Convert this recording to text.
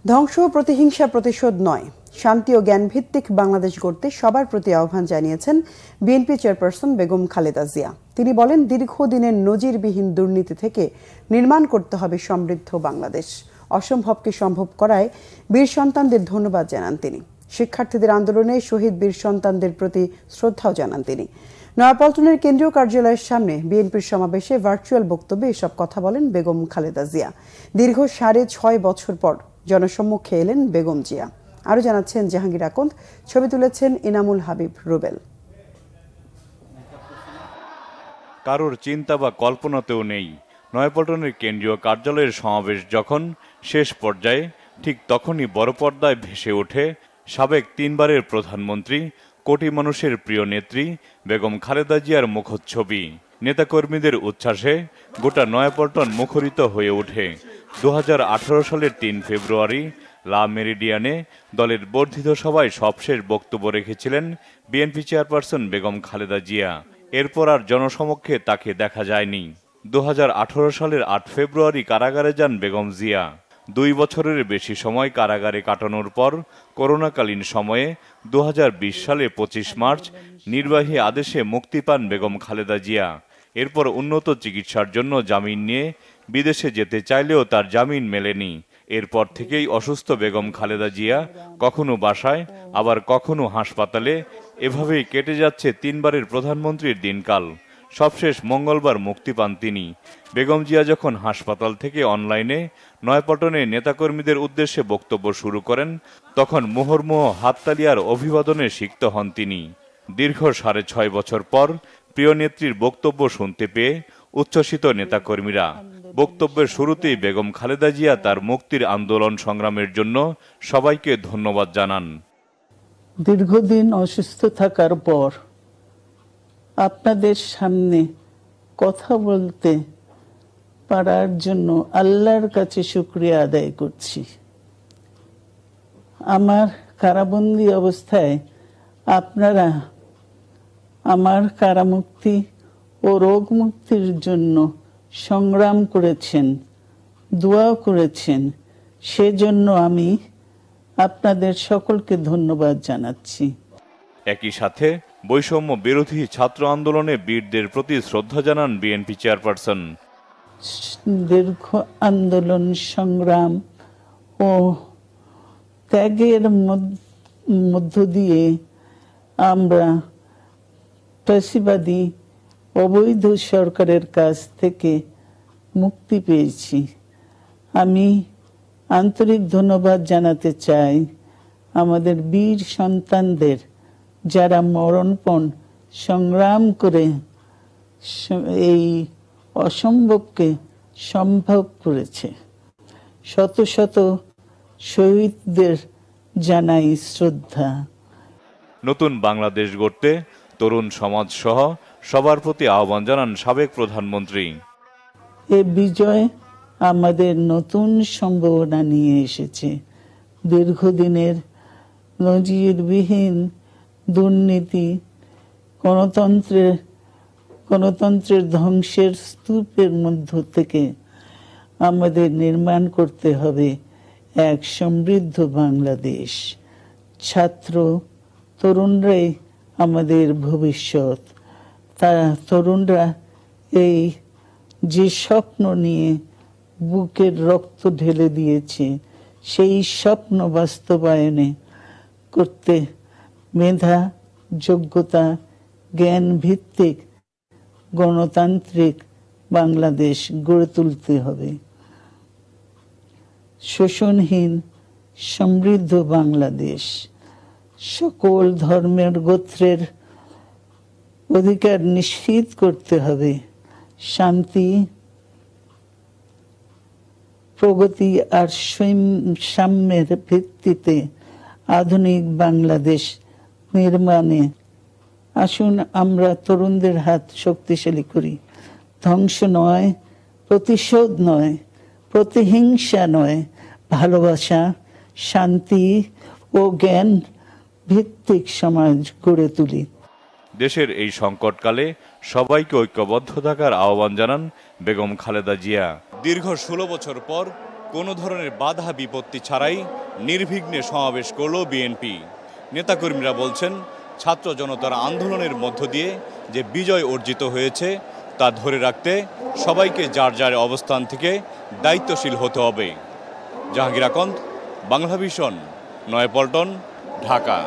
ধ্বংস, প্রতিহিংসা, প্রতিশোধ নয়, শান্তি ও জ্ঞানভিত্তিক বাংলাদেশ গড়তে সবার প্রতি আহ্বান জানিয়েছেন বিএনপি চেয়ারপারসন বেগম খালেদা জিয়া। তিনি বলেন, দীর্ঘদিনের নজিরবিহীন দুর্নীতি থেকে নির্মাণ করতে হবে সমৃদ্ধ বাংলাদেশ। অসম্ভবকে সম্ভব করায় বীর সন্তানদের ধন্যবাদ জানান তিনি। শিক্ষার্থীদের আন্দোলনে শহীদ বীর সন্তানদের প্রতি শ্রদ্ধাও জানান তিনি। নয়াপল্টনের কেন্দ্রীয় কার্যালয়ের সামনে বিএনপির সমাবেশে ভার্চুয়াল বক্তব্যে এসব কথা বলেন বেগম খালেদা জিয়া। দীর্ঘ 6.5 বছর পর জনসম্মুখে এলেন বেগম জিয়া। আরো জানাচ্ছেন জাহাঙ্গীর আকন্দ, ছবি তুলেছেন ইনামুল হাবিব রুবেল। কারোর চিন্তা বা কল্পনাতেও নেই নয়াপল্টনের কেন্দ্রীয় কার্যালয়ের সমাবেশ যখন শেষ পর্যায়ে, ঠিক তখনই বড় পর্দায় ভেসে ওঠে সাবেক 3বারের প্রধানমন্ত্রী, কোটি মানুষের প্রিয় নেত্রী বেগম খালেদা জিয়ার মুখচ্ছবি। নেতাকর্মীদের উচ্ছ্বাসে গোটা নয়াপল্টন মুখরিত হয়ে ওঠে। 2018 সালের 3 ফেব্রুয়ারি লা মেরিডিয়ানে দলের বর্ধিত সভায় সবশেষ বক্তব্য রেখেছিলেন বিএনপি চেয়ারপারসন বেগম খালেদা জিয়া। এরপর আর জনসমক্ষে তাকে দেখা যায়নি। 2018 সালের 8 ফেব্রুয়ারি কারাগারে যান বেগম জিয়া। 2 বছরের বেশি সময় কারাগারে কাটানোর পর করোনাকালীন সময়ে 2020 সালে 25 মার্চ নির্বাহী আদেশে মুক্তি পান বেগম খালেদা জিয়া। এরপর উন্নত চিকিৎসার জন্য জামিন নিয়ে বিদেশে যেতে চাইলেও তার জামিন মেলেনি। এরপর থেকেই অসুস্থ বেগম খালেদা জিয়া কখনো বাসায়, আবার কখনো হাসপাতালে। এভাবেই কেটে যাচ্ছে 3বারের প্রধানমন্ত্রীর দিনকাল। সবশেষ মঙ্গলবার মুক্তি পান তিনি। বেগম জিয়া যখন হাসপাতাল থেকে অনলাইনে নয়াপল্টনে নেতাকর্মীদের উদ্দেশ্যে বক্তব্য শুরু করেন, তখন মুহুর্মুহ হাততালি আর অভিবাদনে সিক্ত হন তিনি। দীর্ঘ 6.5 বছর পর প্রিয় নেত্রীর বক্তব্য শুনতে পেয়ে উচ্ছ্বসিত নেতাকর্মীরা। বক্তব্যের শুরুতেই বেগম খালেদা জিয়া তার মুক্তির আন্দোলন সংগ্রামের জন্য সবাইকে ধন্যবাদ জানান। দীর্ঘদিন অসুস্থ থাকার পর আপনাদের সামনে কথা বলতে পারার জন্য আল্লাহর কাছে শুকরিয়া আদায় করছি। আমার কারাবন্দী অবস্থায় আপনারা আমার কারামুক্তি ও রোগ মুক্তির জন্য সংগ্রাম করেছেন, দোয়া করেছেন। সেজন্য আমি আপনাদের সকলকে ধন্যবাদ জানাচ্ছি। একই সাথে বৈষম্য বিরোধী ছাত্র আন্দোলনে বীরদের প্রতি শ্রদ্ধা জানান বিএনপি চেয়ারপারসন। দীর্ঘ আন্দোলন, সংগ্রাম ও ত্যাগের মধ্য দিয়ে আমরা ফ্যাসিবাদী অবৈধ সরকারের কাছ থেকে মুক্তি পেয়েছি। আমি আন্তরিক ধন্যবাদ জানাতে চাই আমাদের বীর সন্তানদের, যারা মরণপণ সংগ্রাম করে এই অসম্ভবকে সম্ভব করেছে। শত শত শহীদদের জানাই শ্রদ্ধা। নতুন বাংলাদেশ গড়তে তরুণ সমাজ সহ সবার প্রতি আহ্বান জানান সাবেক প্রধানমন্ত্রী। এ বিজয় আমাদের নতুন সম্ভাবনা নিয়ে এসেছে। দীর্ঘদিনের নজিরবিহীন দুর্নীতি, গণতন্ত্রের ধ্বংসের স্তূপের মধ্য থেকে আমাদের নির্মাণ করতে হবে এক সমৃদ্ধ বাংলাদেশ। ছাত্র তরুণরাই আমাদের ভবিষ্যৎ। তরুণরা এই যে স্বপ্ন নিয়ে বুকের রক্ত ঢেলে দিয়েছে, সেই স্বপ্ন বাস্তবায়নে করতে মেধা, যোগ্যতা, জ্ঞান ভিত্তিক গণতান্ত্রিক বাংলাদেশ গড়ে তুলতে হবে। শোষণহীন সমৃদ্ধ বাংলাদেশ। সকল ধর্মের, গোত্রের অধিকার নিশ্চিত করতে হবে। শান্তি, প্রগতি আর সাম্যের ভিত্তিতে আধুনিক বাংলাদেশ নির্মাণে আসুন আমরা তরুণদের হাত শক্তিশালী করি। ধ্বংস নয়, প্রতিশোধ নয়, প্রতিহিংসা নয়, ভালোবাসা, শান্তি ও জ্ঞান ভিত্তিক সমাজ গড়ে তুলি। দেশের এই সংকটকালে সবাইকে ঐক্যবদ্ধ থাকার আহ্বান জানান বেগম খালেদা জিয়া। দীর্ঘ 16 বছর পর কোনো ধরনের বাধা বিপত্তি ছাড়াই নির্বিঘ্নে সমাবেশ করল বিএনপি। নেতাকর্মীরা বলছেন, ছাত্র জনতার আন্দোলনের মধ্য দিয়ে যে বিজয় অর্জিত হয়েছে তা ধরে রাখতে সবাইকে যার যার অবস্থান থেকে দায়িত্বশীল হতে হবে। জাহাঙ্গীর আকন্দ, বাংলা ভিশন, নয়াপল্টন, ঢাকা।